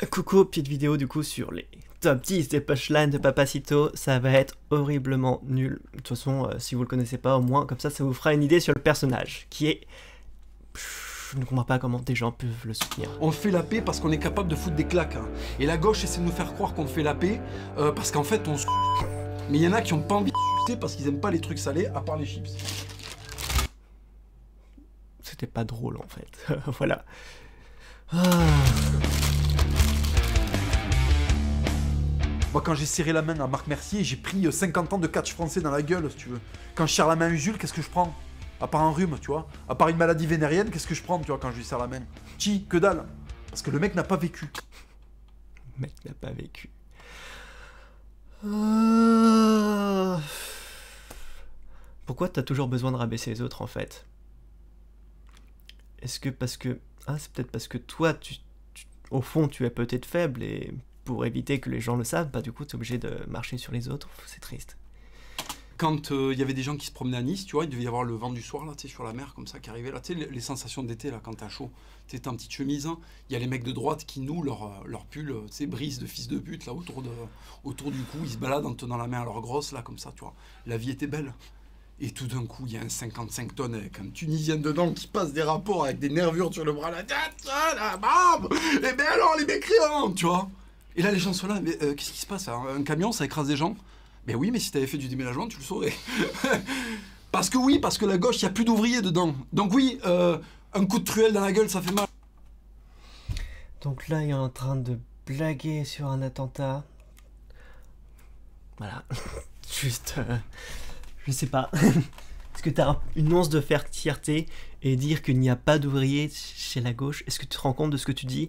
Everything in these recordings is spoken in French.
Coucou, petite vidéo du coup sur les top 10 des punchlines de Papacito. Ça va être horriblement nul. De toute façon, si vous le connaissez pas, au moins comme ça vous fera une idée sur le personnage qui est... Je ne comprends pas comment des gens peuvent le soutenir. On fait la paix parce qu'on est capable de foutre des claques. Hein. Et la gauche essaie de nous faire croire qu'on fait la paix parce qu'en fait on se... Mais il y en a qui ont pas envie de parce qu'ils aiment pas les trucs salés à part les chips. C'était pas drôle en fait. Voilà. Moi, quand j'ai serré la main à Marc Mercier, j'ai pris 50 ans de catch français dans la gueule, si tu veux. Quand je serre la main à Usul, qu'est-ce que je prends? À part un rhume, tu vois. À part une maladie vénérienne, qu'est-ce que je prends, tu vois, quand je lui serre la main? Que dalle. Parce que le mec n'a pas vécu. Le mec n'a pas vécu. Pourquoi t'as toujours besoin de rabaisser les autres, en fait? Est-ce que parce que... Ah, c'est peut-être parce que toi, au fond, tu es peut-être faible et... Pour éviter que les gens le savent, bah du coup t'es obligé de marcher sur les autres, c'est triste. Quand il y avait des gens qui se promenaient à Nice, tu vois, il devait y avoir le vent du soir là, tu sais, sur la mer comme ça qui arrivait là, tu sais, les sensations d'été là quand t'as chaud, tu sais, t'es en petite chemise, hein. Il y a les mecs de droite qui nouent leur pull, tu sais, brise de fils de pute là autour du cou, ils se baladent en tenant la main à leur grosse là comme ça, tu vois. La vie était belle. Et tout d'un coup, il y a un 55 tonnes avec un Tunisien dedans qui passe des rapports avec des nervures sur le bras, la tête, la bam. Et ben alors les mécréants, tu vois. Et là, les gens sont là, mais qu'est-ce qui se passe? Un camion, ça écrase des gens? Ben oui, mais si t'avais fait du déménagement, tu le saurais. Parce que oui, parce que la gauche, il n'y a plus d'ouvriers dedans. Donc oui, un coup de truelle dans la gueule, ça fait mal. Donc là, il est en train de blaguer sur un attentat. Voilà. Juste... je sais pas. Est-ce que t'as une once de fierté et dire qu'il n'y a pas d'ouvriers chez la gauche? Est-ce que tu te rends compte de ce que tu dis?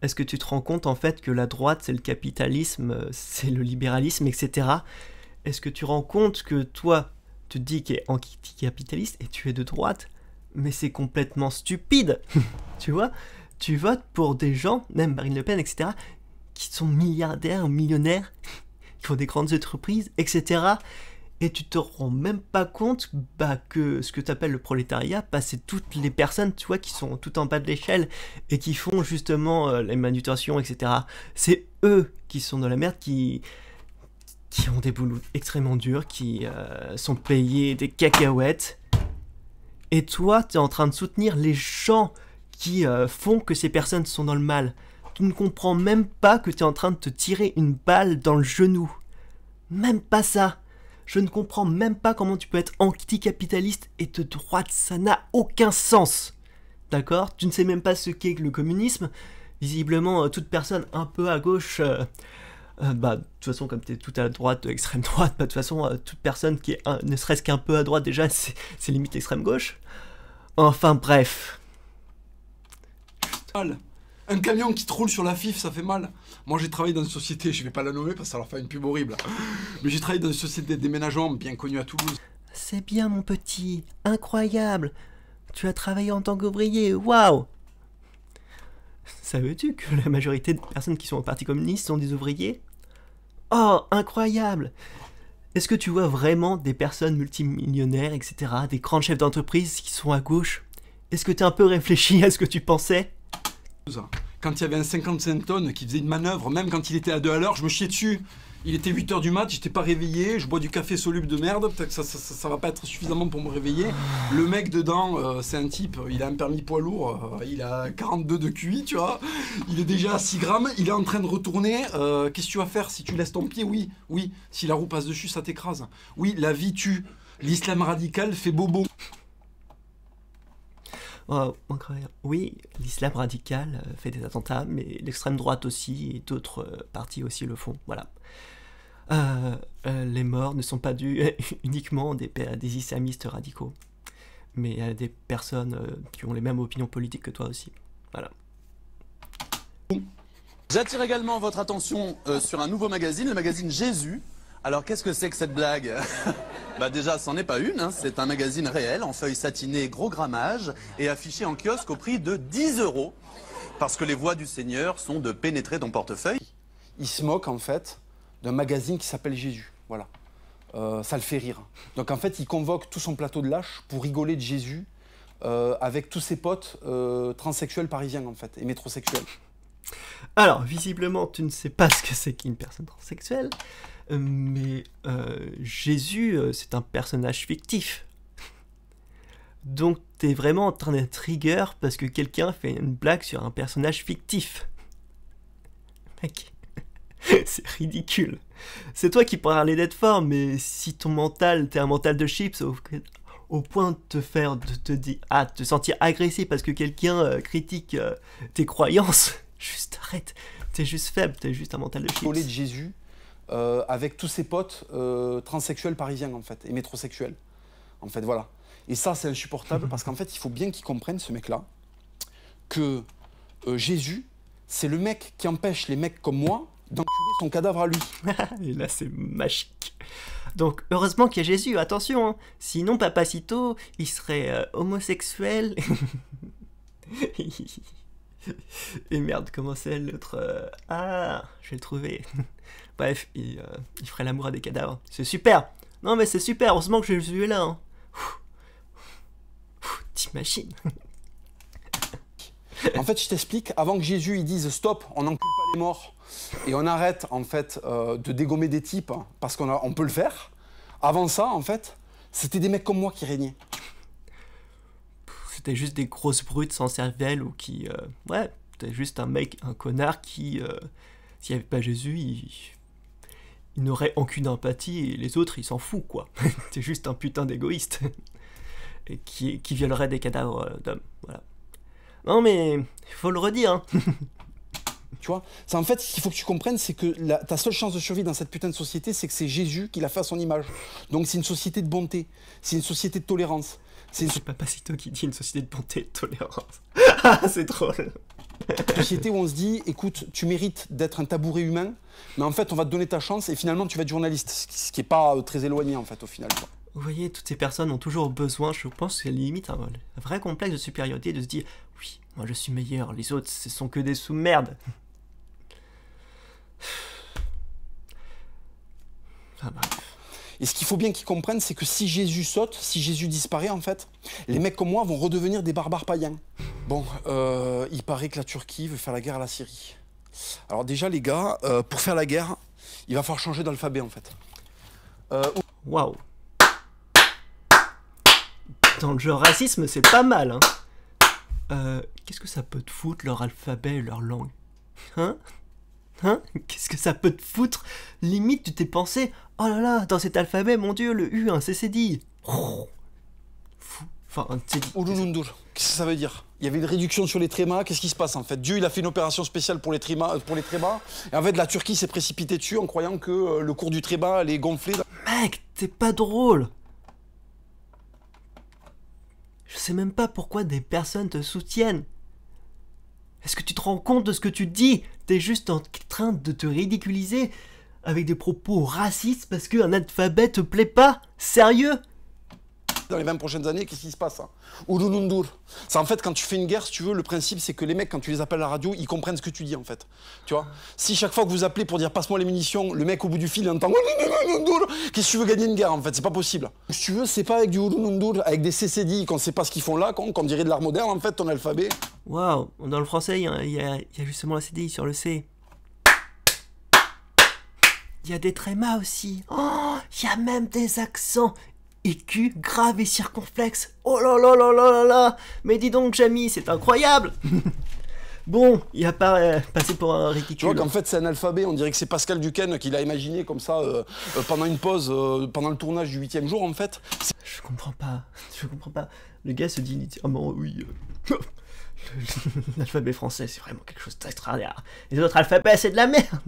Est-ce que tu te rends compte en fait que la droite c'est le capitalisme, c'est le libéralisme, etc. Est-ce que tu rends compte que toi, tu te dis qu'il est anticapitaliste et tu es de droite? Mais c'est complètement stupide. Tu vois? Tu votes pour des gens, même Marine Le Pen, etc., qui sont milliardaires ou millionnaires, qui ont des grandes entreprises, etc. Et tu te rends même pas compte que ce que tu appelles le prolétariat, c'est toutes les personnes, tu vois, qui sont tout en bas de l'échelle et qui font justement les manutentions, etc. C'est eux qui sont dans la merde, qui ont des boulots extrêmement durs, qui sont payés des cacahuètes. Et toi, tu es en train de soutenir les gens qui font que ces personnes sont dans le mal. Tu ne comprends même pas que tu es en train de te tirer une balle dans le genou. Même pas ça. Je ne comprends même pas comment tu peux être anticapitaliste et de droite, ça n'a aucun sens. D'accord? Tu ne sais même pas ce qu'est le communisme. Visiblement, toute personne un peu à gauche, de toute façon, comme tu es tout à droite, extrême droite, de toute façon, toute personne qui est ne serait-ce qu'un peu à droite déjà, c'est limite extrême gauche. Enfin bref. Un camion qui te roule sur la FIF, ça fait mal. Moi, j'ai travaillé dans une société, je vais pas la nommer parce que ça leur fait une pub horrible. Mais j'ai travaillé dans une société de déménagement bien connue à Toulouse. C'est bien, mon petit. Incroyable. Tu as travaillé en tant qu'ouvrier. Waouh. Savais-tu que la majorité des personnes qui sont au Parti communiste sont des ouvriers? Oh, incroyable. Est-ce que tu vois vraiment des personnes multimillionnaires, etc., des grands chefs d'entreprise qui sont à gauche? Est-ce que tu as un peu réfléchi à ce que tu pensais? Quand il y avait un 55 tonnes qui faisait une manœuvre, même quand il était à 2 à l'heure, je me chiais dessus. Il était 8 h du mat, j'étais pas réveillé, je bois du café soluble de merde, peut-être que ça va pas être suffisamment pour me réveiller. Le mec dedans, c'est un type, il a un permis poids lourd, il a 42 de QI, tu vois. Il est déjà à 6 grammes, il est en train de retourner. Qu'est-ce que tu vas faire si tu laisses ton pied? Oui, oui. Si la roue passe dessus, ça t'écrase. Oui, la vie tue. L'islam radical fait bobo. Oh, incroyable. Oui, l'islam radical fait des attentats, mais l'extrême droite aussi, et d'autres partis aussi le font, voilà. Les morts ne sont pas dus uniquement des islamistes radicaux, mais à des personnes qui ont les mêmes opinions politiques que toi aussi, voilà. J'attire également votre attention sur un nouveau magazine, le magazine Jésus. Alors qu'est-ce que c'est que cette blague? Bah déjà, c'en est pas une, hein. C'est un magazine réel, en feuilles satinées, gros grammage, et affiché en kiosque au prix de 10 €. Parce que les voix du Seigneur sont de pénétrer ton portefeuille. Il se moque en fait d'un magazine qui s'appelle Jésus, voilà. Ça le fait rire. Donc en fait, il convoque tout son plateau de lâches pour rigoler de Jésus avec tous ses potes transsexuels parisiens en fait, et métrosexuels. Alors, visiblement, tu ne sais pas ce que c'est qu'une personne transsexuelle, mais Jésus, c'est un personnage fictif. Donc, t'es vraiment en train d'être trigger parce que quelqu'un fait une blague sur un personnage fictif. Mec, c'est ridicule. C'est toi qui parles d'être fort, mais si ton mental, t'es un mental de chips, au point de te sentir agressé parce que quelqu'un critique tes croyances, juste arrête. T'es juste faible, t'es juste un mental de chips. De Jésus avec tous ses potes transsexuels parisiens en fait, et métrosexuels. En fait, voilà. Et ça, c'est insupportable parce qu'en fait, il faut bien qu'ils comprennent, ce mec-là, que Jésus, c'est le mec qui empêche les mecs comme moi d'enculer son cadavre à lui. Et là, c'est magique. Donc, heureusement qu'il y a Jésus, attention. Hein. Sinon, Papacito, il serait homosexuel. Et merde, comment c'est l'autre Ah, je vais le trouver. Bref, il ferait l'amour à des cadavres. C'est super. Non, mais c'est super, heureusement que Jésus est là. Hein. T'imagines? En fait, je t'explique, avant que Jésus il dise stop, on n'encule pas les morts et on arrête en fait de dégommer des types parce qu'on peut le faire. Avant ça, en fait, c'était des mecs comme moi qui régnaient. C'était juste des grosses brutes sans cervelle ou qui... ouais, c'était juste un mec, un connard qui... s'il n'y avait pas Jésus, il n'aurait aucune empathie et les autres, il s'en fout, quoi. C'est juste un putain d'égoïste. Et qui violerait des cadavres d'hommes, voilà. Non mais, il faut le redire, hein. Tu vois, c'est en fait, ce qu'il faut que tu comprennes, c'est que ta seule chance de survie dans cette putain de société, c'est que c'est Jésus qui l'a fait à son image. Donc c'est une société de bonté, c'est une société de tolérance. C'est Papacito qui dit une société de bonté et de tolérance. Ah, c'est drôle. Une société où on se dit, écoute, tu mérites d'être un tabouret humain, mais en fait, on va te donner ta chance et finalement, tu vas être journaliste, ce qui n'est pas très éloigné, en fait, au final. Quoi. Vous voyez, toutes ces personnes ont toujours besoin, je pense que c'est limite un vrai complexe de supériorité, de se dire « Oui, moi je suis meilleur, les autres, ce sont que des sous-merdes. » Enfin bref. Et ce qu'il faut bien qu'ils comprennent, c'est que si Jésus saute, si Jésus disparaît, en fait, les mecs comme moi vont redevenir des barbares païens. Bon, il paraît que la Turquie veut faire la guerre à la Syrie. Alors déjà, les gars, pour faire la guerre, il va falloir changer d'alphabet, en fait. Waouh. Dans le genre racisme, c'est pas mal, hein. Qu'est-ce que ça peut te foutre, leur alphabet et leur langue? Hein? Qu'est-ce que ça peut te foutre? Limite, tu t'es pensé, oh là là, dans cet alphabet, mon dieu, le U, un CCD. Oh, fou. Enfin, un CCD. Ululundur, qu'est-ce que ça veut dire? Il y avait une réduction sur les trémas, qu'est-ce qui se passe en fait? Dieu, il a fait une opération spéciale pour les trémas, et en fait, la Turquie s'est précipitée dessus en croyant que le cours du tréma allait gonfler. Mec, t'es pas drôle. Je sais même pas pourquoi des personnes te soutiennent. Est-ce que tu te rends compte de ce que tu dis? T'es juste en train de te ridiculiser avec des propos racistes parce qu'un alphabet te plaît pas? Sérieux? Dans les 20 prochaines années, qu'est-ce qui se passe? Ululundur. C'est en fait, quand tu fais une guerre, si tu veux, le principe, c'est que les mecs, quand tu les appelles à la radio, ils comprennent ce que tu dis, en fait. Tu vois? Si chaque fois que vous appelez pour dire passe-moi les munitions, le mec au bout du fil il entend qu'est-ce que tu veux gagner une guerre, en fait? C'est pas possible. Si tu veux, c'est pas avec du Ululundur, avec des CCD qu'on sait pas ce qu'ils font là, qu'on dirait de l'art moderne, en fait, ton alphabet. Waouh, dans le français, il y a justement la CDI sur le C. Il y a des trémas aussi. Oh, il y a même des accents aigus, graves et circonflexes. Oh là là là là là là. Mais dis donc, Jamy, c'est incroyable. Bon, il a pas passé pour un ridicule. Tu vois qu'en fait, c'est un alphabet. On dirait que c'est Pascal Duquesne qui l'a imaginé comme ça pendant une pause, pendant le tournage du 8e jour, en fait. Je comprends pas. Je comprends pas. Le gars se dit, ah bon, oui. L'alphabet français, c'est vraiment quelque chose d'extraordinaire. Les autres alphabets, c'est de la merde.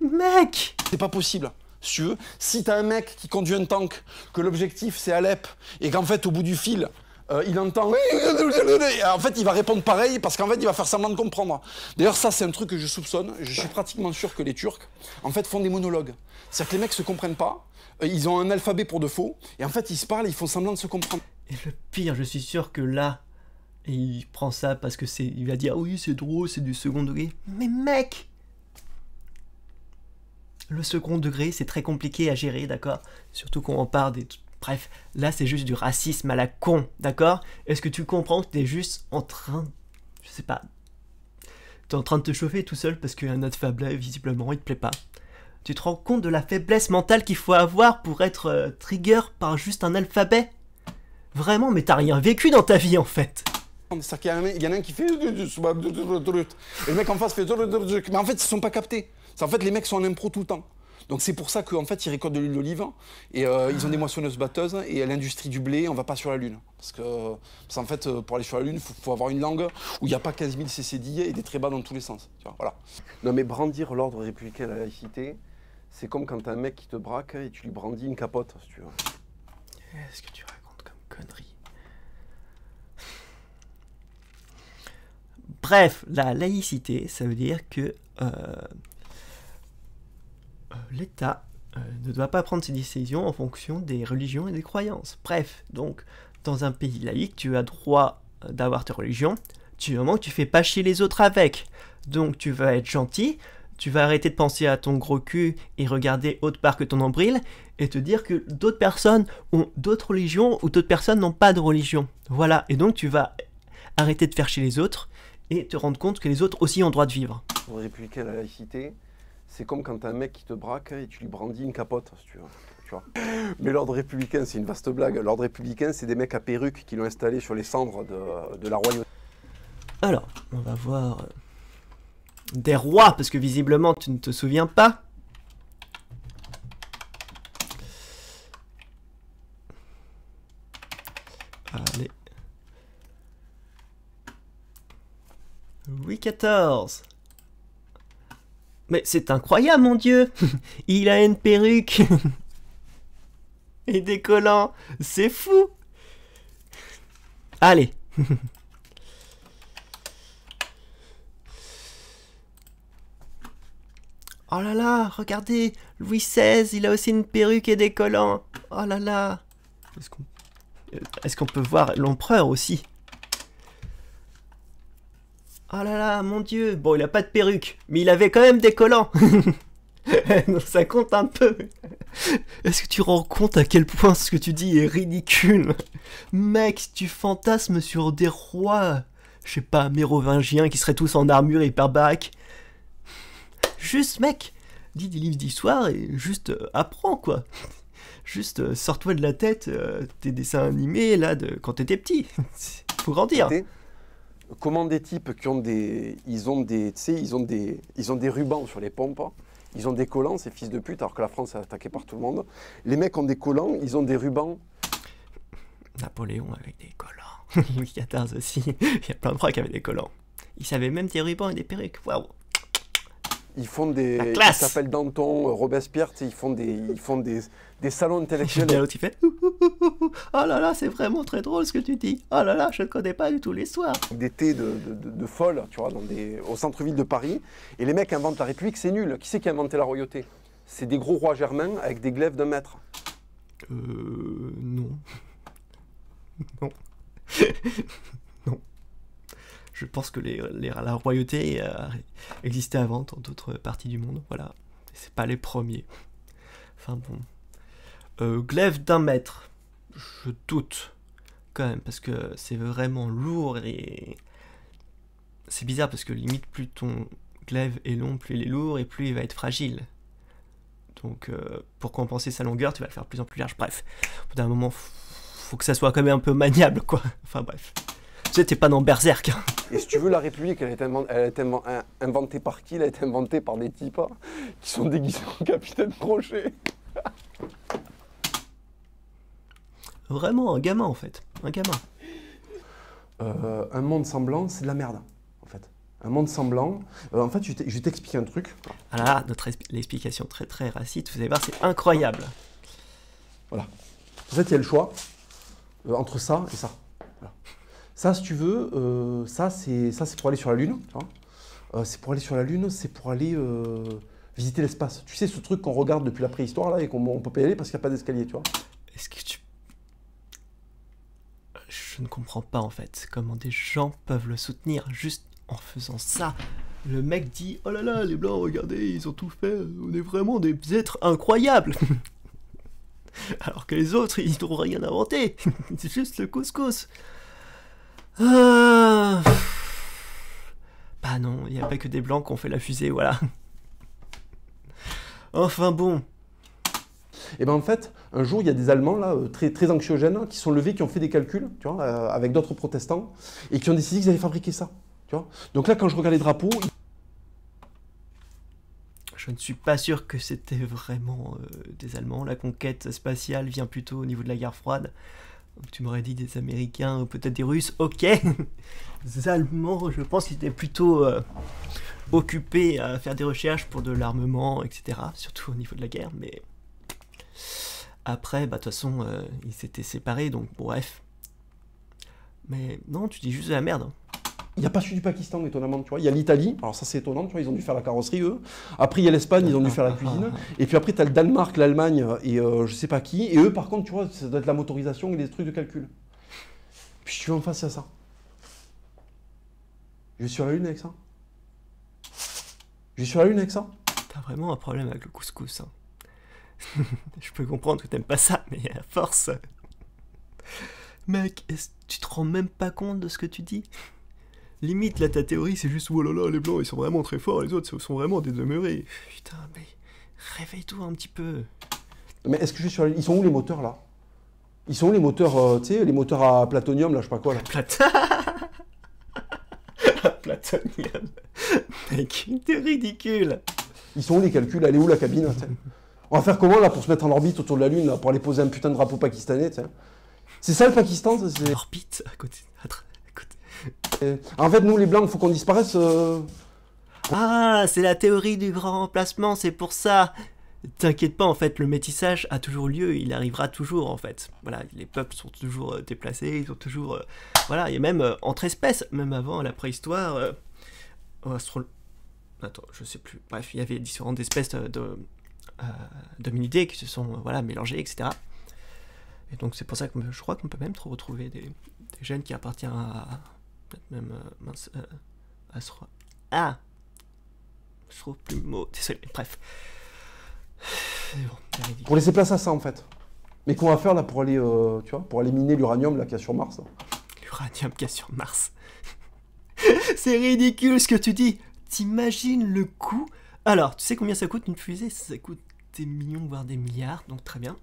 Mec! C'est pas possible. Si tu veux, si t'as un mec qui conduit un tank, que l'objectif c'est Alep, et qu'en fait au bout du fil, il entend... En fait il va répondre pareil parce qu'en fait il va faire semblant de comprendre. D'ailleurs ça c'est un truc que je soupçonne, je suis pratiquement sûr que les Turcs en fait font des monologues. C'est-à-dire que les mecs se comprennent pas, ils ont un alphabet pour de faux, et en fait ils se parlent, ils font semblant de se comprendre. Et le pire, je suis sûr que là, il prend ça parce que c'est... Il va dire, oui c'est drôle, c'est du second degré. Mais mec! Le second degré, c'est très compliqué à gérer, d'accord? Surtout quand on parle des... Bref, là, c'est juste du racisme à la con, d'accord? Est-ce que tu comprends que t'es juste en train... Je sais pas... T'es en train de te chauffer tout seul parce qu'un alphabet, visiblement, il te plaît pas. Tu te rends compte de la faiblesse mentale qu'il faut avoir pour être trigger par juste un alphabet? Vraiment, mais t'as rien vécu dans ta vie en fait. C'est-à-dire qu'il y en a un qui fait... Et le mec en face fait... Mais en fait, ils sont pas captés. En fait, les mecs sont en impro tout le temps. Donc c'est pour ça qu'en fait, ils récoltent de l'huile d'olive et ils ont des moissonneuses-batteuses et l'industrie du blé, on va pas sur la Lune. Parce qu'en fait, pour aller sur la Lune, il faut avoir une langue où il n'y a pas 15 000 CCD et des trépas dans tous les sens. Tu vois, voilà. Non mais brandir l'ordre républicain et la laïcité, c'est comme quand t'as un mec qui te braque et tu lui brandis une capote, si tu veux. Qu'est-ce que tu racontes comme conneries? Bref, la laïcité, ça veut dire que l'État ne doit pas prendre ses décisions en fonction des religions et des croyances. Bref, donc, dans un pays laïque, tu as droit d'avoir ta religion, du moment que tu fais pas chier les autres avec. Donc, tu vas être gentil, tu vas arrêter de penser à ton gros cul et regarder autre part que ton nombril, et te dire que d'autres personnes ont d'autres religions ou d'autres personnes n'ont pas de religion. Voilà, et donc tu vas arrêter de faire chier les autres et te rendre compte que les autres aussi ont droit de vivre. L'ordre républicain et la laïcité, c'est comme quand t'as un mec qui te braque et tu lui brandis une capote, si tu veux. Tu vois. Mais l'ordre républicain, c'est une vaste blague. L'ordre républicain, c'est des mecs à perruque qui l'ont installé sur les cendres de la royauté. Alors, on va voir des rois, parce que visiblement tu ne te souviens pas. Allez. Louis XIV. Mais c'est incroyable, mon Dieu. Il a une perruque. Et des collants. C'est fou. Allez. Oh là là, regardez. Louis XVI, il a aussi une perruque et des collants. Oh là là. Est-ce qu'on peut voir l'empereur aussi? Oh là là, mon Dieu. Bon, il a pas de perruque, mais il avait quand même des collants. Donc ça compte un peu. Est-ce que tu rends compte à quel point ce que tu dis est ridicule? Mec, tu fantasmes sur des rois, je sais pas, mérovingiens qui seraient tous en armure et hyper baraques. Juste, mec, lis des livres d'histoire et juste apprends, quoi. Juste sors-toi de la tête tes dessins animés, là, de quand t'étais petit. Faut grandir. Comment des types qui ont des... Ils ont des rubans sur les pompes, ils ont des collants, ces fils de pute, alors que la France est attaquée par tout le monde. Les mecs ont des collants, ils ont des rubans. Napoléon avec des collants. Louis XIV aussi. Il y a plein de rois qui avaient des collants. Ils savaient même des rubans et des perruques. Waouh. Ils font des... Ils s'appellent Danton, Robespierre, ils font des salons intellectuels. Et l'autre il fait oh là là, c'est vraiment très drôle ce que tu dis. Oh là là, je ne connais pas du tout l'histoire. Des thés de folle, tu vois, au centre-ville de Paris. Et les mecs inventent la République, c'est nul. Qui c'est qui a inventé la royauté? C'est des gros rois germains avec des glaives d'1 mètre. Non. Non. Non. Je pense que la royauté existait avant dans d'autres parties du monde, voilà. C'est pas les premiers. Enfin bon. Glaive d'1 mètre. Je doute, quand même, parce que c'est vraiment lourd et... C'est bizarre parce que limite, plus ton glaive est long, plus il est lourd et plus il va être fragile. Donc, pour compenser sa longueur, tu vas le faire de plus en plus large. Bref, au bout d'un moment, faut que ça soit quand même un peu maniable, quoi. Enfin bref. Tu sais, t'es pas dans Berserk. Hein. Et si tu veux, la République, elle a été inventée par qui? Elle a été inventée par des types qui sont déguisés en capitaine Crochet. Vraiment, un gamin, en fait. Un gamin. Un monde semblant, c'est de la merde, en fait. Un monde semblant... en fait, je vais t'expliquer un truc. Ah là, l'explication très très raciste, vous allez voir, c'est incroyable. Voilà. En fait, il y a le choix entre ça et ça. Voilà. Ça, si tu veux, ça c'est pour aller sur la Lune. C'est pour aller sur la Lune, c'est pour aller visiter l'espace. Tu sais, ce truc qu'on regarde depuis la préhistoire, là, et qu'on peut pas y aller parce qu'il n'y a pas d'escalier, tu vois. Est-ce que tu... Je ne comprends pas, en fait, comment des gens peuvent le soutenir juste en faisant ça. Le mec dit, oh là là, les Blancs, regardez, ils ont tout fait, on est vraiment des êtres incroyables. Alors que les autres, ils n'ont rien inventé. C'est juste le couscous. Par Bah non, il n'y a pas que des blancs qui ont fait la fusée, voilà. Enfin bon. Et ben en fait, un jour, il y a des Allemands là, très anxiogènes, qui sont levés, qui ont fait des calculs, tu vois, avec d'autres protestants, et qui ont décidé qu'ils allaient fabriquer ça. Tu vois. Donc là, quand je regarde les drapeaux, Je ne suis pas sûr que c'était vraiment des Allemands. La conquête spatiale vient plutôt au niveau de la guerre froide. Tu m'aurais dit des Américains ou peut-être des Russes, ok. Les Allemands, je pense qu'ils étaient plutôt occupés à faire des recherches pour de l'armement, etc. Surtout au niveau de la guerre, mais... Après, bah de toute façon, ils s'étaient séparés, donc bon, bref. Mais non, tu dis juste de la merde. il n'y a pas celui du Pakistan, étonnamment, tu vois. Il y a l'Italie, alors ça c'est étonnant, tu vois, ils ont dû faire la carrosserie, eux. Après, il y a l'Espagne, ils ont dû faire la cuisine. Et puis après, tu as le Danemark, l'Allemagne et je sais pas qui. Et eux, par contre, tu vois, ça doit être la motorisation et des trucs de calcul. Puis tu vois en face, il y a ça. Je vais sur la Lune avec ça. Je vais sur la Lune avec ça. T'as vraiment un problème avec le couscous, hein. Je peux comprendre que t'aimes pas ça, mais à force... Mec, tu te rends même pas compte de ce que tu dis? Limite, là, ta théorie, c'est juste, oh là là, les blancs, ils sont vraiment très forts, les autres sont vraiment des demeurés. Putain, mais réveille-toi un petit peu. Mais est-ce que je suis sur la Lune? Ils sont où les moteurs, là? Ils sont où les moteurs, tu sais, les moteurs à platonium, là, je sais pas quoi, là? Platonium. Mec, t'es ridicule. Ils sont où les calculs? Elle est où la cabine, t'sais? On va faire comment, là, pour se mettre en orbite autour de la Lune, là, pour aller poser un putain de drapeau pakistanais, tu sais? C'est ça, le Pakistan, ça, c'est... Orbite, à côté. En fait, nous, les Blancs, il faut qu'on disparaisse. Ah, c'est la théorie du grand remplacement, c'est pour ça. T'inquiète pas, en fait, le métissage a toujours lieu, il arrivera toujours, en fait. Voilà, les peuples sont toujours déplacés, ils ont toujours... voilà, il y a même entre espèces, même avant la préhistoire... Attends, je sais plus. Bref, il y avait différentes espèces d'hominidés qui se sont voilà, mélangées, etc. Et donc c'est pour ça que je crois qu'on peut même retrouver des gènes qui appartiennent à... peut-être même... Ah, je trouve plus le mot, désolé, bref. Bon, pour laisser place à ça, en fait. Mais qu'on va faire, là, pour aller, tu vois, pour aller miner l'uranium, là, qu'il y a sur Mars. L'uranium qu'il y a sur Mars. C'est ridicule ce que tu dis. T'imagines le coût? Alors, tu sais combien ça coûte une fusée? Ça coûte des millions, voire des milliards, donc très bien.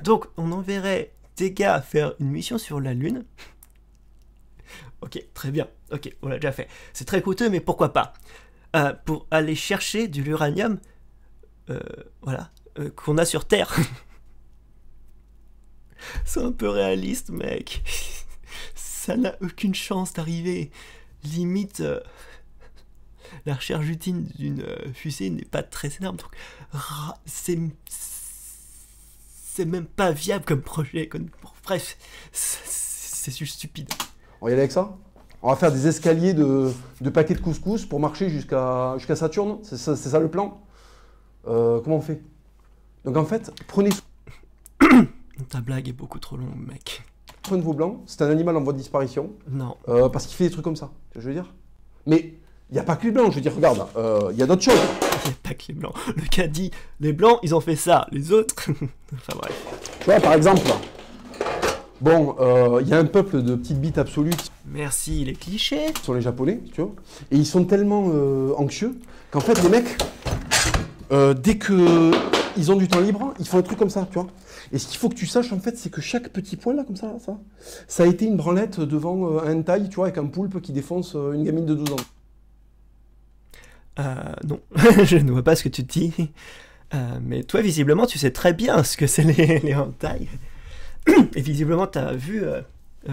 Donc, on enverrait des gars faire une mission sur la Lune. Ok, très bien. Ok, on l'a déjà fait. C'est très coûteux, mais pourquoi pas? Pour aller chercher de l'uranium, voilà, qu'on a sur Terre. C'est un peu réaliste, mec. Ça n'a aucune chance d'arriver. Limite, la recherche utile d'une fusée n'est pas très énorme. Donc, c'est même pas viable comme projet. Bref, c'est juste stupide. On va y aller avec ça? On va faire des escaliers de paquets de couscous pour marcher jusqu'à Saturne? C'est ça le plan? Comment on fait? Donc en fait, prenez Ta blague est beaucoup trop longue, mec. soin de vos blancs. C'est un animal en voie de disparition. Non. Parce qu'il fait des trucs comme ça. Tu vois ce que je veux dire? Mais il n'y a pas que les blancs. Je veux dire, regarde, il y a d'autres choses. Il n'y a pas que les blancs. Le gars dit, les blancs, ils ont fait ça. Les autres... enfin bref. Tu vois, par exemple, là. Bon, il y a un peuple de petites bites absolues qui Merci, les clichés. sont les Japonais, tu vois. Et ils sont tellement anxieux qu'en fait, les mecs, dès qu'ils ont du temps libre, ils font un truc comme ça, tu vois. Et ce qu'il faut que tu saches, en fait, c'est que chaque petit point, là, comme ça, ça a été une branlette devant un hentai, tu vois, avec un poulpe qui défonce une gamine de 12 ans. Non, je ne vois pas ce que tu dis. Mais toi, visiblement, tu sais très bien ce que c'est les hentai. Et visiblement, tu as vu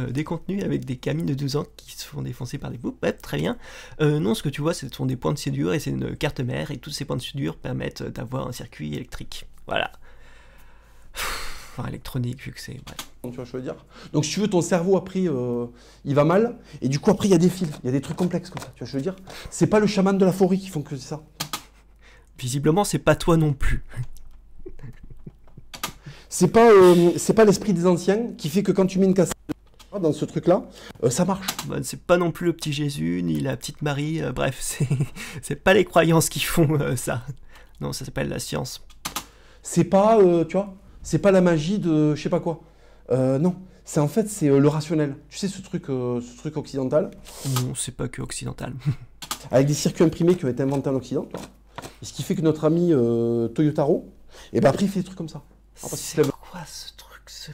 des contenus avec des gamines de 12 ans qui se font défoncer par des poulpes. Ouais, très bien. Non, ce que tu vois, ce sont des points de soudure et c'est une carte mère. Et tous ces points de soudure permettent d'avoir un circuit électrique. Voilà. Enfin, électronique, vu que c'est... Bref. Tu vois ce que je veux dire? Donc, si tu veux, ton cerveau, après, il va mal. Et du coup, après, il y a des fils. Il y a des trucs complexes comme ça. Tu vois ce que je veux dire? C'est pas le chaman de la forêt qui font que ça. Visiblement, c'est pas toi non plus. C'est pas l'esprit des anciens qui fait que quand tu mets une cassette dans ce truc-là, ça marche. Bah, c'est pas non plus le petit Jésus, ni la petite Marie. Bref, c'est pas les croyances qui font ça. Non, ça s'appelle la science. C'est pas, tu vois, c'est pas la magie de je sais pas quoi. Non, c'est en fait, c'est le rationnel. Tu sais, ce truc occidental. Non, c'est pas que occidental. avec des circuits imprimés qui ont été inventés en Occident. Tu vois. Et ce qui fait que notre ami Toyotaro, et ben après il fait des trucs comme ça. C'est quoi ce truc, ce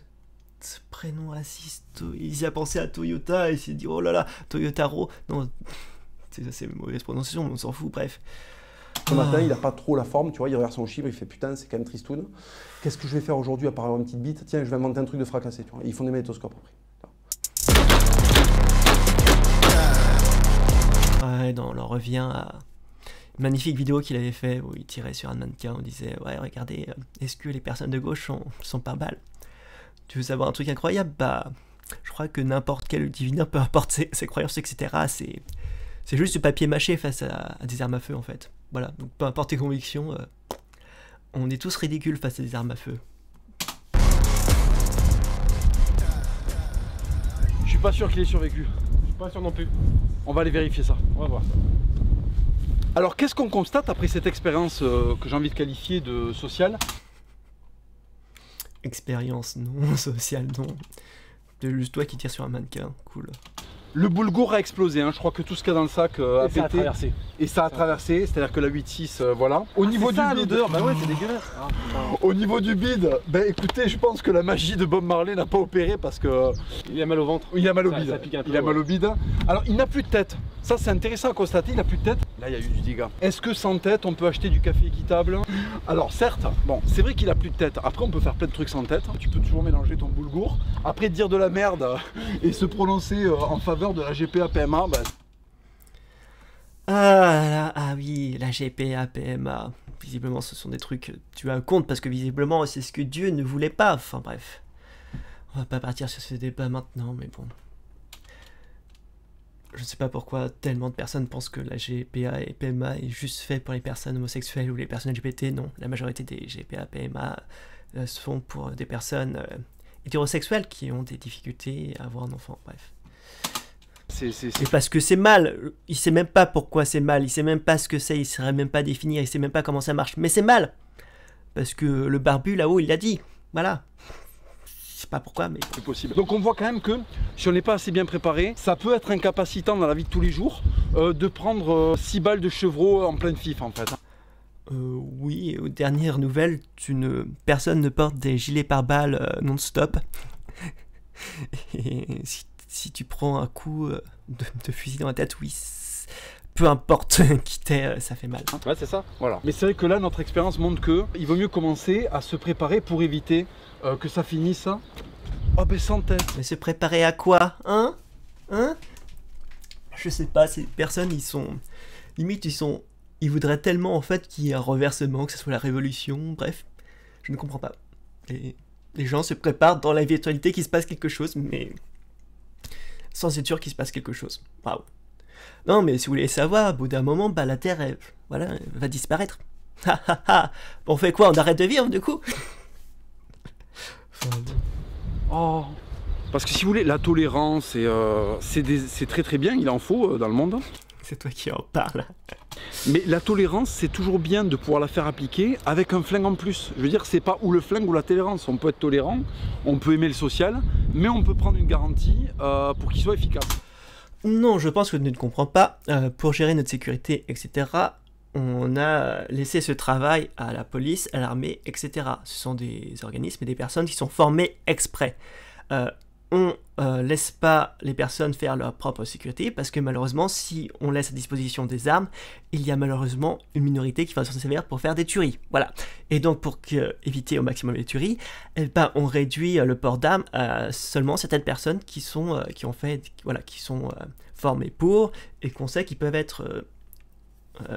prénom raciste? Il y a pensé à Toyota et il s'est dit oh là là, Toyotaro. Non, c'est une mauvaise prononciation, mais on s'en fout, bref. Ce matin, il n'a pas trop la forme, tu vois, il regarde son chiffre, il fait putain, c'est quand même tristoun. Qu'est-ce que je vais faire aujourd'hui à part avoir une petite bite? Tiens, je vais inventer un truc de fracassé, tu vois. Ils font des magnétoscopes après. Ouais, non, on en revient à une magnifique vidéo qu'il avait fait où il tirait sur un mannequin, on disait ouais, regardez, est-ce que les personnes de gauche sont pas balles? Tu veux savoir un truc incroyable? Bah, je crois que n'importe quel divinin, peu importe ses croyances, etc., c'est juste du papier mâché face à des armes à feu en fait. Voilà, donc peu importe tes convictions, on est tous ridicules face à des armes à feu. Je suis pas sûr qu'il ait survécu. Je suis pas sûr non plus. On va aller vérifier ça, on va voir. Alors qu'est-ce qu'on constate après cette expérience que j'ai envie de qualifier de sociale? Expérience non, sociale non. C'est juste toi qui tires sur un mannequin, cool. Le boulgour a explosé, hein. Je crois que tout ce qu'il y a dans le sac a pété. Ça a traversé. Et ça a traversé, c'est-à-dire que la 8.6, voilà. Au niveau du bide, bah ouais, c'est dégueulasse. Au niveau du bide, bah écoutez, je pense que la magie de Bob Marley n'a pas opéré parce que... Il a mal au ventre. Il a mal au bide. Ça pique un peu, il a mal au bide. Alors, il n'a plus de tête. Ça, c'est intéressant à constater, il n'a plus de tête. Là, il y a eu du dégât. Est-ce que sans tête, on peut acheter du café équitable? Alors, certes, bon, c'est vrai qu'il a plus de tête. Après, on peut faire plein de trucs sans tête. Tu peux toujours mélanger ton boulgour. Après, dire de la merde et se prononcer en faveur de la GPA-PMA, bah... Ah oui, la GPA-PMA. Visiblement, ce sont des trucs tu as un compte parce que visiblement, c'est ce que Dieu ne voulait pas. Enfin bref, on va pas partir sur ce débat maintenant, mais bon. Je ne sais pas pourquoi tellement de personnes pensent que la GPA et PMA est juste fait pour les personnes homosexuelles ou les personnes LGBT. Non, la majorité des GPA, PMA se font pour des personnes hétérosexuels qui ont des difficultés à avoir un enfant, bref. C'est parce que c'est mal, il sait même pas pourquoi c'est mal, il sait même pas ce que c'est, il saurait même pas définir, il sait même pas comment ça marche, mais c'est mal. Parce que le barbu là-haut, il l'a dit, voilà. Je sais pas pourquoi, mais... C'est possible. Donc on voit quand même que si on n'est pas assez bien préparé, ça peut être incapacitant dans la vie de tous les jours de prendre 6 balles de chevreau en pleine fif en fait. Oui, aux dernières nouvelles, personne ne porte des gilets pare-balles non-stop. Et si tu prends un coup de fusil dans la tête, oui, peu importe qui t'es, ça fait mal. Ouais, c'est ça. Voilà. Mais c'est vrai que là, notre expérience montre que il vaut mieux commencer à se préparer pour éviter que ça finisse oh, ben sans tête. Mais se préparer à quoi? Hein? Je sais pas, ces personnes, ils sont... Limite, ils voudraient tellement, en fait, qu'il y ait un renversement, que ce soit la révolution, bref. Je ne comprends pas. Et les gens se préparent dans la virtualité qu'il se passe quelque chose, mais... sans être sûr qu'il se passe quelque chose. Waouh. Non, mais si vous voulez savoir, au bout d'un moment, bah, la Terre, elle va disparaître. On fait quoi? On arrête de vivre, du coup? Oh. Parce que si vous voulez, la tolérance, c'est très très bien, il en faut dans le monde. C'est toi qui en parles. Mais la tolérance, c'est toujours bien de pouvoir la faire appliquer avec un flingue en plus. Je veux dire, c'est pas ou le flingue ou la tolérance. On peut être tolérant, on peut aimer le social, mais on peut prendre une garantie pour qu'il soit efficace. Non, je pense que tu ne comprends pas. Pour gérer notre sécurité, etc., on a laissé ce travail à la police, à l'armée, etc. Ce sont des organismes et des personnes qui sont formées exprès. On laisse pas les personnes faire leur propre sécurité parce que malheureusement, si on laisse à disposition des armes, il y a malheureusement une minorité qui va s'en servir pour faire des tueries. Voilà. Et donc, pour éviter au maximum les tueries, eh ben, on réduit le port d'armes à seulement certaines personnes qui sont formées pour et qu'on sait qu'ils peuvent être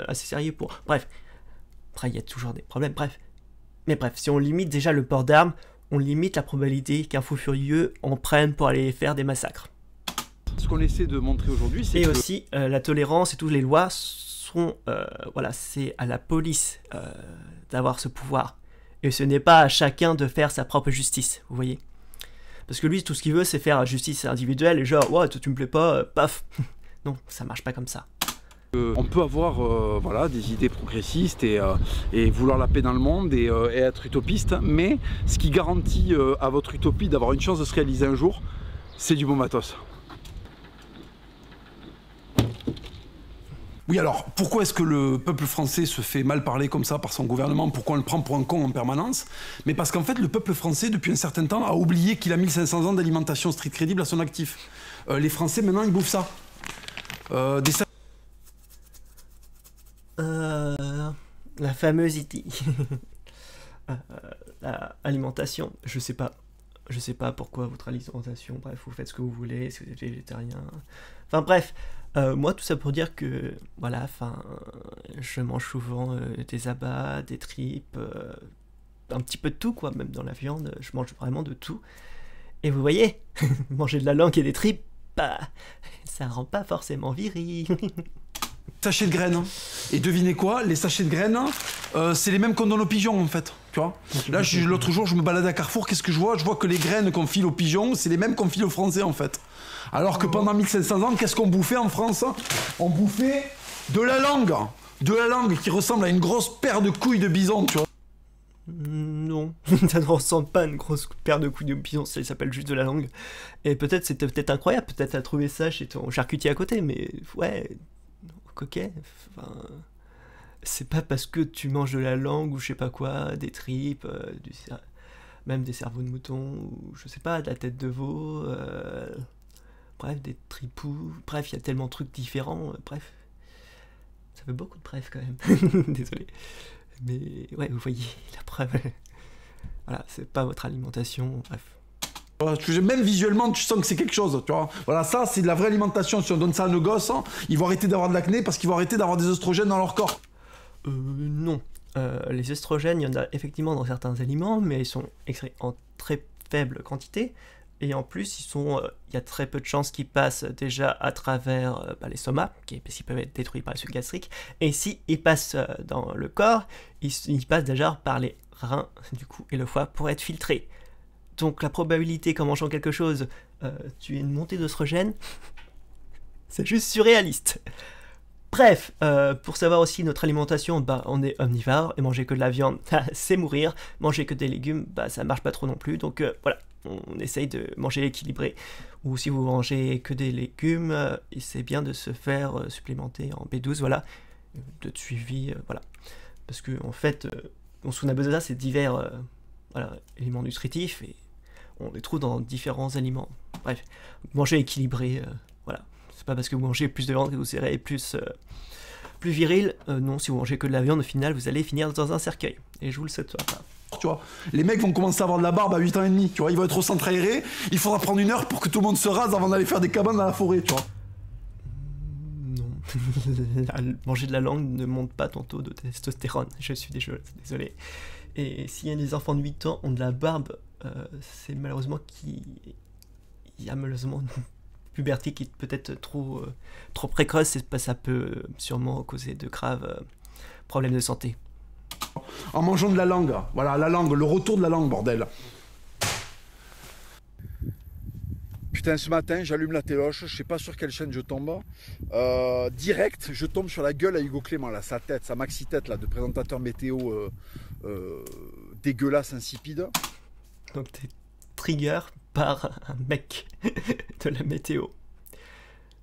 assez sérieux pour. Bref. Après, il y a toujours des problèmes. Bref. Mais bref, si on limite déjà le port d'armes, on limite la probabilité qu'un fou furieux en prenne pour aller faire des massacres. Ce qu'on essaie de montrer aujourd'hui, c'est que... Et aussi, la tolérance et toutes les lois sont... c'est à la police d'avoir ce pouvoir. Et ce n'est pas à chacun de faire sa propre justice, vous voyez. Parce que lui, tout ce qu'il veut, c'est faire justice individuelle et genre, ouais, toi tu me plais pas, paf. Non, ça marche pas comme ça. On peut avoir voilà, des idées progressistes et vouloir la paix dans le monde et être utopiste, mais ce qui garantit à votre utopie d'avoir une chance de se réaliser un jour, c'est du bon matos. Oui, alors, pourquoi est-ce que le peuple français se fait mal parler comme ça par son gouvernement? Pourquoi on le prend pour un con en permanence? Mais parce qu'en fait, le peuple français, depuis un certain temps, a oublié qu'il a 1500 ans d'alimentation stricte crédible à son actif. Les Français, maintenant, ils bouffent ça. Des La fameuse IT. Alimentation, je sais pas. Je sais pas pourquoi votre alimentation, bref, vous faites ce que vous voulez, si vous êtes végétarien. Enfin bref, moi tout ça pour dire que, voilà, enfin, je mange souvent des abats, des tripes, un petit peu de tout quoi, même dans la viande, je mange vraiment de tout. Et vous voyez, manger de la langue et des tripes, bah, ça rend pas forcément viril. sachets de graines. Et devinez quoi? Les sachets de graines, c'est les mêmes qu'on donne aux pigeons en fait. Tu vois? Là, l'autre jour, je me baladais à Carrefour, qu'est-ce que je vois? Je vois que les graines qu'on file aux pigeons, c'est les mêmes qu'on file aux Français en fait. Alors que pendant 1500 ans, qu'est-ce qu'on bouffait en France? On bouffait de la langue. De la langue qui ressemble à une grosse paire de couilles de bison, tu vois. Non, ça ne ressemble pas à une grosse paire de couilles de bison, ça s'appelle juste de la langue. Et peut-être c'était peut-être incroyable, peut-être t'as trouvé ça chez ton charcutier à côté, mais ouais, coquet, enfin, c'est pas parce que tu manges de la langue ou je sais pas quoi, des tripes, même des cerveaux de mouton, ou je sais pas, de la tête de veau, bref, des tripous, bref, il y a tellement de trucs différents, bref. Ça fait beaucoup de bref quand même, désolé. Mais ouais, vous voyez, la preuve, voilà, c'est pas votre alimentation, bref. Même visuellement, tu sens que c'est quelque chose, tu vois. Voilà, ça, c'est de la vraie alimentation. Si on donne ça à nos gosses, hein, ils vont arrêter d'avoir de l'acné parce qu'ils vont arrêter d'avoir des oestrogènes dans leur corps. Non. Les oestrogènes, il y en a effectivement dans certains aliments, mais ils sont extraits en très faible quantité. Et en plus, il y a très peu de chances qu'ils passent déjà à travers les somas, qui peuvent être détruits par les sucs gastriques. Et si ils passent dans le corps, ils passent déjà par les reins, du coup, et le foie pour être filtrés. Donc la probabilité qu'en mangeant quelque chose, tu aies une montée d'oestrogènes, c'est juste surréaliste. Bref, pour savoir aussi notre alimentation, on est omnivore, et manger que de la viande, c'est mourir. Manger que des légumes, ça marche pas trop non plus. Donc voilà, on essaye de manger équilibré. Ou si vous mangez que des légumes, c'est bien de se faire supplémenter en B12, voilà, de suivi, voilà. Parce que en fait, on a besoin de ça, c'est divers éléments nutritifs, et on les trouve dans différents aliments. Bref, manger équilibré, voilà. C'est pas parce que vous mangez plus de viande que vous serez plus viril. Non, si vous mangez que de la viande, au final, vous allez finir dans un cercueil. Et je vous le souhaite pas. Tu vois, les mecs vont commencer à avoir de la barbe à 8 ans et demi, tu vois, ils vont être au centre aéré, il faudra prendre 1 heure pour que tout le monde se rase avant d'aller faire des cabanes dans la forêt, tu vois. Non. Manger de la langue ne monte pas ton taux de testostérone, je suis désolé. Et s'il y a des enfants de 8 ans ont de la barbe, c'est malheureusement qu'il y a malheureusement une puberté qui est peut-être trop précoce, et ça peut sûrement causer de graves problèmes de santé. En mangeant de la langue, voilà, la langue, le retour de la langue, bordel. Putain, ce matin, j'allume la téloche, je sais pas sur quelle chaîne je tombe. Direct, je tombe sur la gueule à Hugo Clément, là, sa tête, sa maxi-tête là, de présentateur météo dégueulasse, insipide. Donc t'es trigger par un mec de la météo.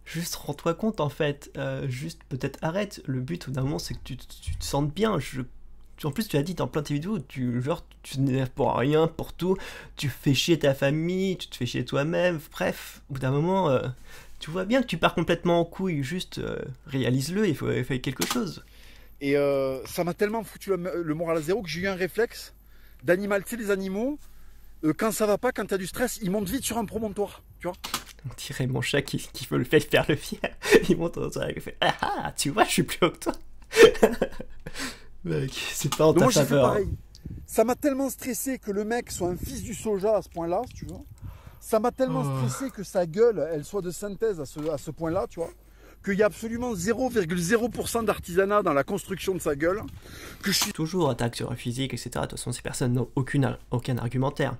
Juste rends-toi compte en fait, juste peut-être arrête. Le but d'un moment c'est que tu te sentes bien. En plus tu as dit dans plein de tes vidéos, tu t'énerves pour rien, pour tout, tu fais chier ta famille, tu te fais chier toi-même, bref, au bout d'un moment, tu vois bien que tu pars complètement en couille, juste réalise-le, il faut faire quelque chose. Et ça m'a tellement foutu le moral à zéro que j'ai eu un réflexe d'animal, tu sais les animaux, quand ça va pas, quand t'as du stress, ils montent vite sur un promontoire, tu vois. On dirait mon chat qui veut le faire le fier, il monte dans il fait « Ah, tu vois, je suis plus haut que toi !» Mec, c'est pas en ta faveur. Pareil. Ça m'a tellement stressé que le mec soit un fils du soja à ce point-là, si tu veux. Ça m'a tellement stressé que sa gueule, elle soit de synthèse à ce point-là, tu vois. Qu'il y a absolument 0,0% d'artisanat dans la construction de sa gueule. Que je suis toujours attaque sur le physique, etc. De toute façon, ces personnes n'ont aucun argumentaire.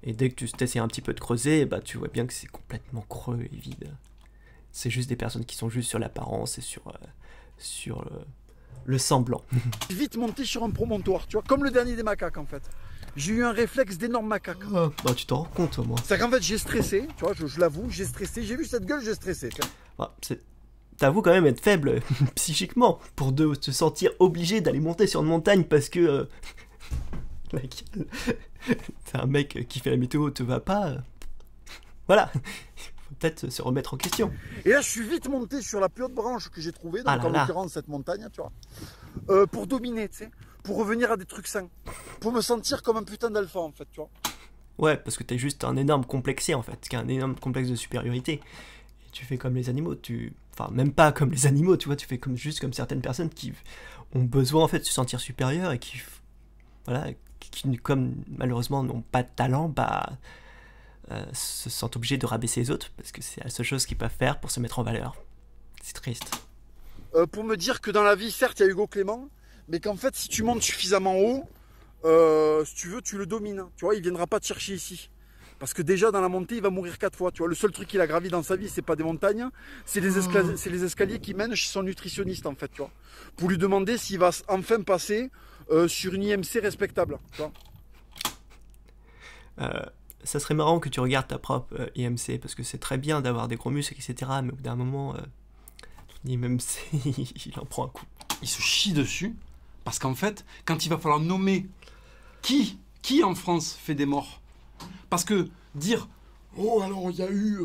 Et dès que tu essaies un petit peu de creuser, tu vois bien que c'est complètement creux et vide. C'est juste des personnes qui sont juste sur l'apparence et sur le semblant. Vite monté sur un promontoire, tu vois, comme le dernier des macaques en fait. J'ai eu un réflexe d'énorme macaque. Tu t'en rends compte au moins. C'est qu'en fait j'ai stressé, tu vois, je l'avoue, j'ai stressé, j'ai vu cette gueule, j'ai stressé. C'est t'avoues quand même être faible psychiquement pour te sentir obligé d'aller monter sur une montagne parce que t'es un mec qui fait la météo, te va pas. Voilà, faut peut-être se remettre en question. Et là, je suis vite monté sur la plus haute branche que j'ai trouvée, donc Ah là en là. l'occurrence cette montagne, tu vois, pour dominer, tu sais, pour revenir à des trucs sains, pour me sentir comme un putain d'alpha en fait, tu vois. Ouais, parce que t'es juste un énorme complexé en fait, qui a un énorme complexe de supériorité. Et tu fais comme les animaux, enfin même pas comme les animaux, tu vois, tu fais juste comme certaines personnes qui ont besoin en fait de se sentir supérieurs et qui, voilà, qui comme malheureusement n'ont pas de talent, bah se sentent obligés de rabaisser les autres parce que c'est la seule chose qu'ils peuvent faire pour se mettre en valeur. C'est triste. Pour me dire que dans la vie, certes, il y a Hugo Clément, mais qu'en fait, si tu montes suffisamment haut, si tu veux, tu le domines. Tu vois, il viendra pas te chercher ici. Parce que déjà, dans la montée, il va mourir 4 fois. Tu vois, le seul truc qu'il a gravi dans sa vie, c'est pas des montagnes, c'est les escaliers qui mènent chez son nutritionniste, en fait, tu vois. Pour lui demander s'il va enfin passer sur une IMC respectable, tu vois. Ça serait marrant que tu regardes ta propre IMC, parce que c'est très bien d'avoir des gros muscles, etc. Mais au bout d'un moment, ton IMC, il en prend un coup. Il se chie dessus, parce qu'en fait, quand il va falloir nommer qui en France fait des morts, parce que dire « Oh, alors il y a eu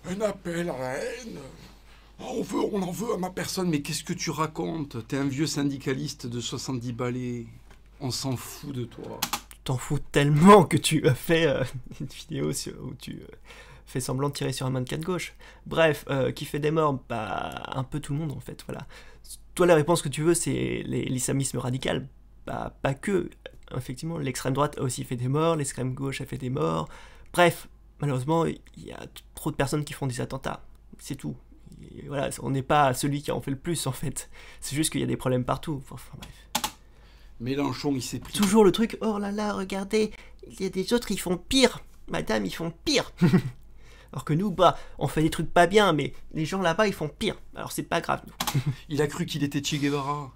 un appel à la haine, on en veut à ma personne », mais qu'est-ce que tu racontes? T'es un vieux syndicaliste de 70 balais, on s'en fout de toi. T'en fous tellement que tu as fait une vidéo où tu fais semblant de tirer sur un mannequin de gauche. Bref, qui fait des morts? Bah, un peu tout le monde en fait, voilà. Toi, la réponse que tu veux, c'est l'islamisme radical. Bah, pas que. Effectivement, l'extrême droite a aussi fait des morts, l'extrême gauche a fait des morts. Bref, malheureusement, il y a trop de personnes qui font des attentats. C'est tout. Et voilà, on n'est pas celui qui en fait le plus en fait. C'est juste qu'il y a des problèmes partout. Enfin bref. Mélenchon, il s'est pris... Toujours le truc, oh là là, regardez, il y a des autres, ils font pire. Madame, ils font pire. Alors que nous, bah, on fait des trucs pas bien, mais les gens là-bas, ils font pire. Alors c'est pas grave, nous. Il a cru qu'il était Che Guevara.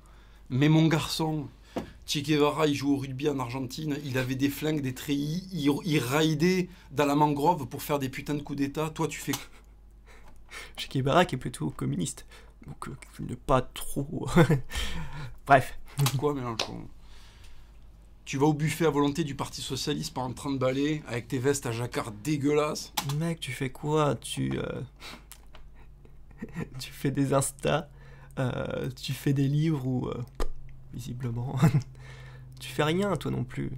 Mais mon garçon, Che Guevara, il joue au rugby en Argentine, il avait des flingues, des treillis, il raidait dans la mangrove pour faire des putains de coups d'état. Toi, tu fais... Che Guevara qui est plutôt communiste. Donc, il n'est pas trop... Bref. Quoi, Mélenchon? Tu vas au buffet à volonté du Parti Socialiste pendant 30 balais avec tes vestes à jacquard dégueulasses. Mec, tu fais quoi? Tu fais des Insta, tu fais des livres ou... visiblement... tu fais rien, toi non plus.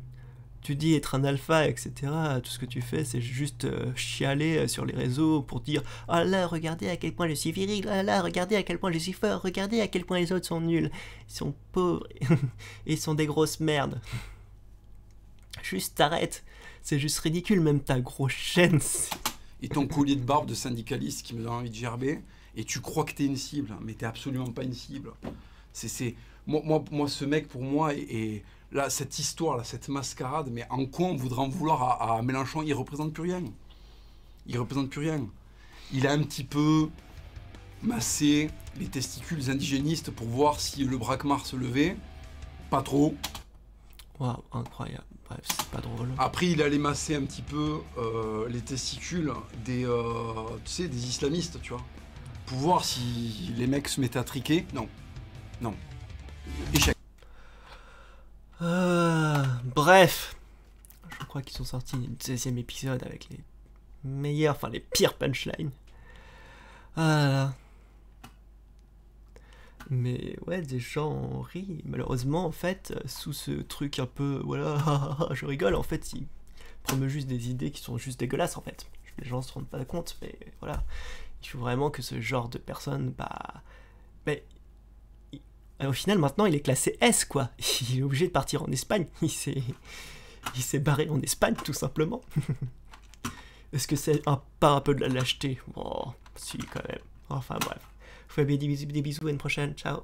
Tu dis être un alpha, etc. Tout ce que tu fais, c'est juste chialer sur les réseaux pour dire « Oh là, regardez à quel point je suis viril, oh là, regardez à quel point je suis fort, regardez à quel point les autres sont nuls, ils sont pauvres, et ils sont des grosses merdes. » Juste t'arrête, c'est juste ridicule, même ta grosse chaîne. Et ton collier de barbe de syndicaliste qui me donne envie de gerber, et tu crois que t'es une cible, mais t'es absolument pas une cible. Moi, ce mec, pour moi, est là, cette histoire, là, cette mascarade, mais en quoi on voudrait en vouloir à Mélenchon? Il représente plus rien. Il représente plus rien. Il a un petit peu massé les testicules indigénistes pour voir si le braquemar se levait. Pas trop. Waouh, incroyable. Bref, c'est pas drôle. Après, il allait masser un petit peu les testicules des, tu sais, des islamistes, tu vois. Pour voir si les mecs se mettaient à triquer. Non. Non. Échec. Bref. Je crois qu'ils sont sortis du 16e épisode avec les meilleurs, enfin les pires punchlines. Ah. Mais ouais, des gens rient. Malheureusement, en fait, sous ce truc un peu, voilà, je rigole, en fait, ils promeuvent juste des idées qui sont juste dégueulasses, en fait. Les gens se rendent pas compte, mais voilà. Il faut vraiment que ce genre de personne, au final, maintenant, il est classé S, quoi. Il est obligé de partir en Espagne. Il s'est barré en Espagne, tout simplement. Est-ce que c'est pas un peu de la lâcheté? Bon, si, quand même. Enfin, bref. Je vous fais des bisous, à une prochaine. Ciao.